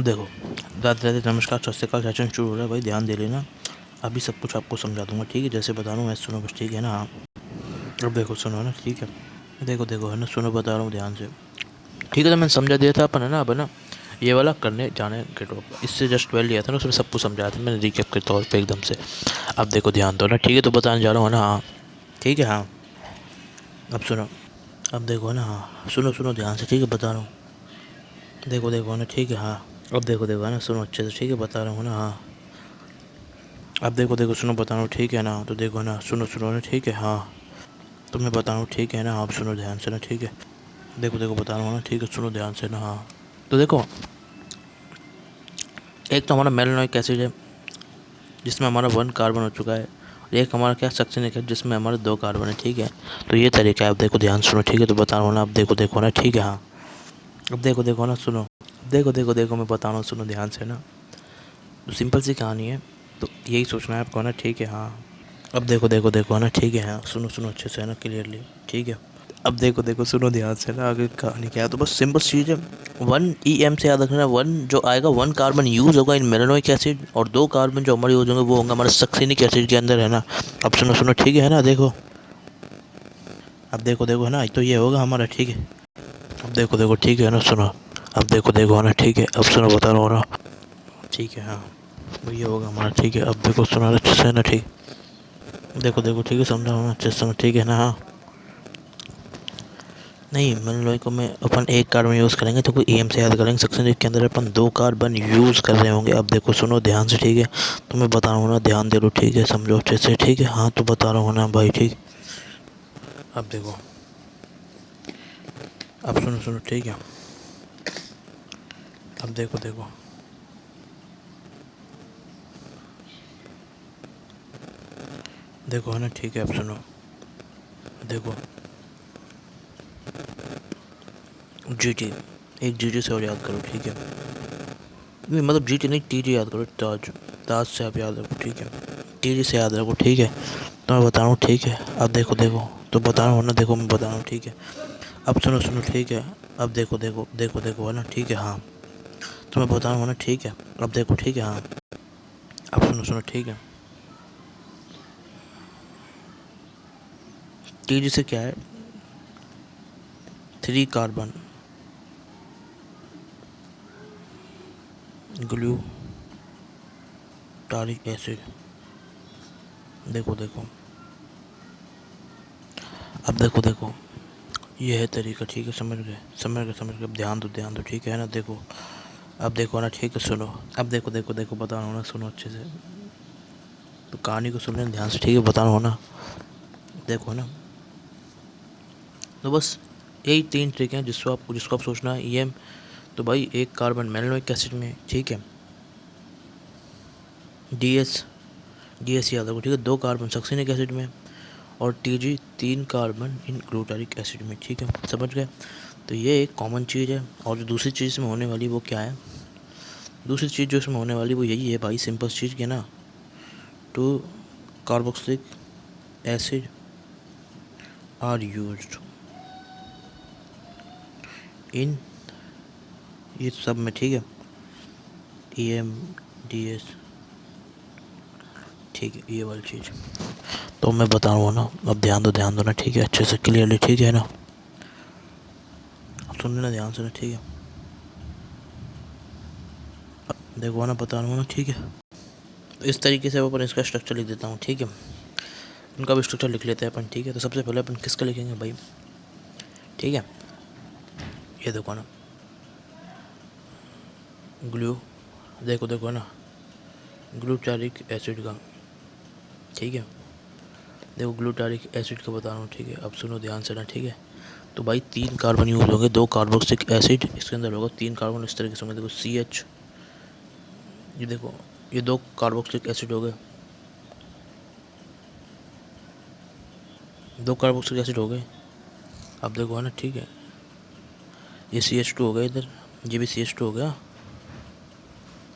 देखो, राधे राधे, नमस्कार, सत श्री अकाल, सेशन शुरू हो रहा है भाई, ध्यान दे लेना। अभी सब कुछ आपको समझा दूंगा, ठीक है? जैसे बता रहा हूँ वैसे सुनो बस, ठीक है ना? हाँ, अब देखो सुनो ना, ठीक है? देखो देखो है ना, सुनो, बता रहा हूँ ध्यान से, ठीक है? तो मैंने समझा दिया था अपन, है ना? अब है ना, ये वाला करने जाने के टॉप इससे जस्ट 12 लिया था ना, उसमें सब कुछ समझाया था मैंने रिकेप के तौर पे एकदम से। अब देखो ध्यान दो ना, ठीक है? तो बताने जा रहा हूँ, है ना? हाँ, ठीक है, हाँ। अब सुनो, अब देखो, है ना? हाँ, सुनो सुनो ध्यान से, ठीक है? बता रहा हूँ, देखो देखो, है ना? ठीक है, हाँ। अब देखो देखो, है ना? सुनो अच्छे से, ठीक है? बता रहा हूँ ना, हाँ। अब देखो देखो, सुनो, बता रहा हूँ, ठीक है ना? तो देखो ना, सुनो सुनो ना, ठीक है, हाँ। तो मैं बता रहा हूँ, ठीक है ना? आप सुनो ध्यान से ना, ठीक है? देखो देखो, बता रहा हूँ ना, ठीक है? सुनो ध्यान से ना, हाँ। तो देखो, एक तो हमारा मेलेनोइक एसिड है जिसमें हमारा 1 कार्बन हो चुका है, और एक हमारा क्या सक्सेनिक है जिसमें हमारे 2 कार्बन है, ठीक है? तो ये तरीका है। अब देखो ध्यान सुनो, ठीक है? तो बता रहा हूँ ना, अब देखो देखो ना, ठीक है, हाँ। अब देखो देखो ना, सुनो, देखो देखो देखो, मैं बता रहा हूँ, सुनो ध्यान से ना। तो सिंपल सी कहानी है, तो यही सोचना है आपको ना, ठीक है? हाँ। अब देखो देखो देखो, है ना? ठीक है, हाँ। सुनो सुनो अच्छे से, है ना? क्लियरली, ठीक है? अब देखो देखो, सुनो ध्यान से ना, आगे कहानी क्या है, तो बस सिंपल चीज़ है। 1 EM से याद रखना, 1 जो आएगा, 1 कार्बन यूज़ होगा इन मेलेनोइक एसिड, और 2 कार्बन जो हमारे यूज़ होंगे वो होंगे हमारे सक्सेनिक एसिड के अंदर, है ना? अब सुनो सुनो, ठीक है ना? देखो, अब देखो देखो, है ना? तो ये होगा हमारा, ठीक है? अब देखो देखो, ठीक है ना? सुनो, अब देखो देखो, है ना? ठीक है? अब सुनो, बता रहा हूँ ना, ठीक है, हाँ। तो ये होगा हमारा, ठीक है? अब देखो, सुनो अच्छे से, है ना? ठीक, देखो देखो, ठीक है? समझा होना अच्छे से, ठीक है ना? हाँ। नहीं, मेलेनोइक को में अपन 1 कार्बन यूज़ करेंगे, तो कोई EM से याद करेंगे। सक्सेनिक के अंदर अपन 2 कार्बन यूज़ कर रहे होंगे। अब देखो सुनो ध्यान से, ठीक है? तो मैं बता रहा हूँ ना, ध्यान दे लो, ठीक है? समझो अच्छे से, ठीक है? हाँ, तो बता रहा हूँ ना भाई, ठीक। अब देखो, अब सुनो सुनो, ठीक है? अब देखो देखो, देखो, है ना? ठीक है? अब सुनो, देखो, GT, एक GT से और याद करो, ठीक है? नहीं, मतलब GT नहीं, TG याद करो, ताज। ताज से आप याद रखो, ठीक है? TG से याद रखो, ठीक है? तो मैं बता रहा हूँ, ठीक है? अब देखो देखो, तो बता रहा हूँ ना, देखो मैं बता रहा हूँ, ठीक है? अब सुनो सुनो, ठीक है? अब देखो देखो देखो देखो, है ना? ठीक है, हाँ। तो मैं बता रहा हूँ ना, ठीक है? अब देखो, ठीक है, हाँ। अब सुनो सुनो, ठीक है? TG से क्या है? 3 कार्बन ग्लूटारिक एसिड। देखो देखो, अब देखो देखो, ये है तरीका, ठीक है? समझ गए, समझ गए, समझ गए? अब ध्यान दो, ठीक है ना? देखो, अब देखो ना, ठीक है? सुनो, अब देखो देखो देखो, बता रहा हूँ ना, सुनो अच्छे से। तो कहानी को सुन लेना ध्यान से, ठीक है? बता रहा हूँ ना, देखो ना। तो बस यही 3 ट्रिक हैं जिसको आप सोचना है। EM, तो भाई 1 कार्बन मेलेनोइक एसिड में, ठीक है? DS याद रखो, ठीक है? 2 कार्बन सक्सेनिक एसिड में, और TG 3 carbon in glutaric acid में, ठीक है? समझ गए? तो ये एक कॉमन चीज़ है। और जो दूसरी चीज़ में होने वाली वो क्या है? दूसरी चीज़ जो इसमें होने वाली वो यही है भाई, सिंपल चीज़ की ना, two carboxylic acid are used in ये सब में, ठीक है? EM, DS, ठीक है? ये वाली चीज़ तो मैं बता रहा हूँ ना, अब ध्यान दो ना, ठीक है? अच्छे से क्लियरली, ठीक है ना? सुन लेना ध्यान से ना, ठीक है? देखो ना, बता रहा हूँ ना, ठीक है? तो इस तरीके से अपन इसका स्ट्रक्चर लिख देता हूँ, ठीक है? उनका भी स्ट्रक्चर लिख लेते हैं अपन, ठीक है? तो सबसे पहले अपन किसका लिखेंगे भाई, ठीक है? ये देखो ना, ग्लू, देखो देखो ना, ग्लूटारिक एसिड का, ठीक है? देखो ग्लूटारिक एसिड का बता रहा हूँ, ठीक है? अब सुनो ध्यान से ना, ठीक है? तो भाई 3 कार्बन यूज़ होंगे, 2 कार्बोक्सिलिक एसिड इसके अंदर होगा, 3 कार्बन इस तरीके से होंगे। देखो CH, ये देखो, ये 2 कार्बोक्सिलिक एसिड हो गए, 2 कार्बोक्सिलिक एसिड हो गए। अब देखो, है ना? ठीक है? ये CH2 हो गया इधर, ये भी CH2 हो गया,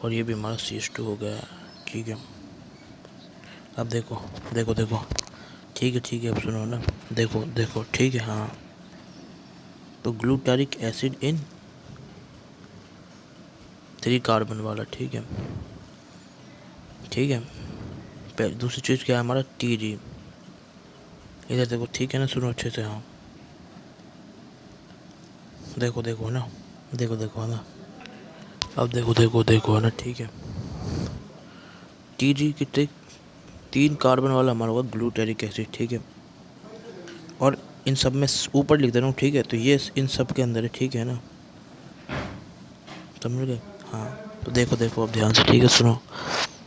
और ये भी हमारा CH2 हो गया, ठीक है? अब देखो देखो देखो, ठीक है? ठीक है? अब सुनो ना, देखो देखो, ठीक है? हाँ। तो ग्लूटारिक एसिड इन 3 कार्बन वाला, ठीक है। ठीक है, दूसरी चीज़ क्या है हमारा TG, इधर देखो, ठीक है ना, सुनो अच्छे से। हाँ देखो देखो ना, देखो देखो है ना, अब देखो देखो देखो है ना, ठीक है। TG कितने, 3 कार्बन वाला हमारा होगा ग्लूटेरिक एसिड, ठीक है। और इन सब में ऊपर लिख दे रहा हूँ, ठीक है। तो ये इन सब के अंदर है, ठीक है ना, समझ गए। हाँ तो देखो देखो अब ध्यान से, ठीक है, सुनो।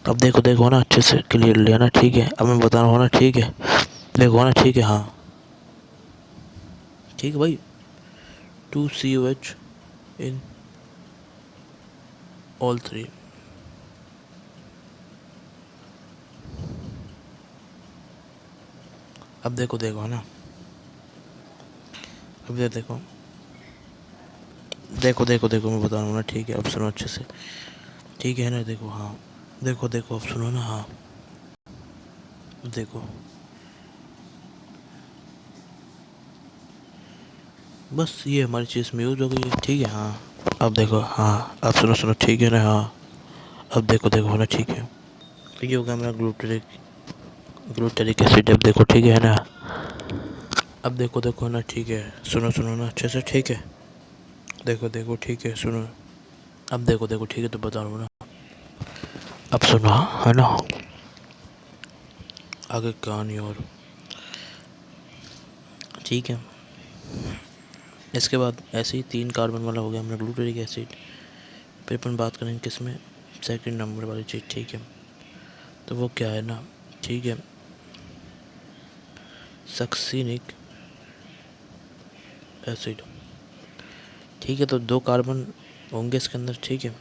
अब देखो देखो ना, अच्छे से क्लियर लेना, ठीक है। अब मैं बता रहा हूँ ना, ठीक है, देखो ना, ठीक है। हाँ ठीक है भाई, 2COH इन ऑल 3। अब देखो देखो है ना, अब ये देखो देखो देखो देखो, मैं बता रहा हूँ ना, ठीक है। अब सुनो अच्छे से, ठीक है ना, देखो। हाँ देखो देखो, अब सुनो ना। हाँ देखो, बस ये हमारी चीज़ में यूज़ हो गई है, ठीक है। हाँ अब देखो, हाँ अब सुनो सुनो, ठीक है ना। हाँ अब देखो देखो ना, ठीक है। तो ये होगा हमारा ग्लूटेरिक एसिड। अब देखो, ठीक है ना, अब देखो देखो ना, ठीक है, सुनो सुनो ना अच्छे से, ठीक है। देखो देखो, ठीक है, सुनो। अब देखो देखो, ठीक है, तो बता रहा हूँ ना, अब सुनो, है ना, आगे कहानी और, ठीक है। इसके बाद ऐसे ही 3 कार्बन वाला हो गया हमारा ग्लूटेरिक एसिड। फिर अपन बात करेंगे किस में, सेकंड नंबर वाली चीज़, ठीक है। तो वो क्या है ना, ठीक है, सक्सिनिक एसिड, ठीक है। तो 2 कार्बन होंगे इसके अंदर, ठीक है।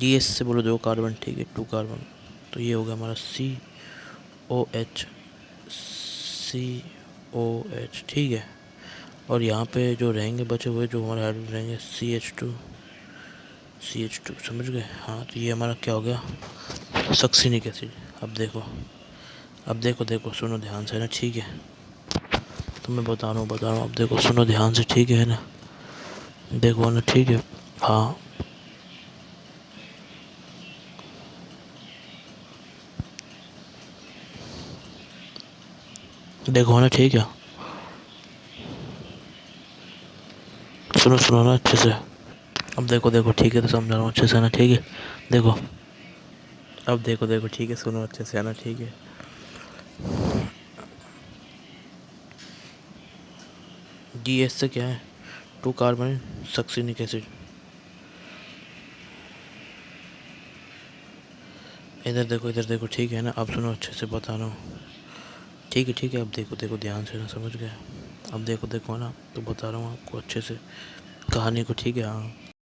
DS से बोलो 2 कार्बन, ठीक है, 2 कार्बन। तो ये होगा हमारा COH, COH, ठीक है। और यहाँ पे जो रहेंगे बचे हुए, जो हमारे हाइड्रोजन रहेंगे, CH2, समझ गए। हाँ तो ये हमारा क्या हो गया, सक्सिनिक एसिड। अब देखो, अब देखो देखो, सुनो ध्यान से ना, ठीक है। तो मैं बता रहा हूँ, अब देखो, सुनो ध्यान से, ठीक है ना, देखो ना, ठीक है। हाँ देखो ना, ठीक है, सुनो सुनो ना अच्छे से। अब देखो देखो, ठीक है, तो समझा रहा हूँ अच्छे से ना, ठीक है। देखो, अब देखो देखो, ठीक है, सुनो अच्छे से, है ना, ठीक है। DS से क्या है, 2 कार्बन सक्सिनिक एसिड। इधर देखो, ठीक है ना। अब सुनो अच्छे से, बता रहा हूँ, ठीक है। अब देखो देखो, ध्यान से ना, समझ गए। अब देखो देखो ना, तो बता रहा हूँ आपको अच्छे से कहानी को, ठीक है। हाँ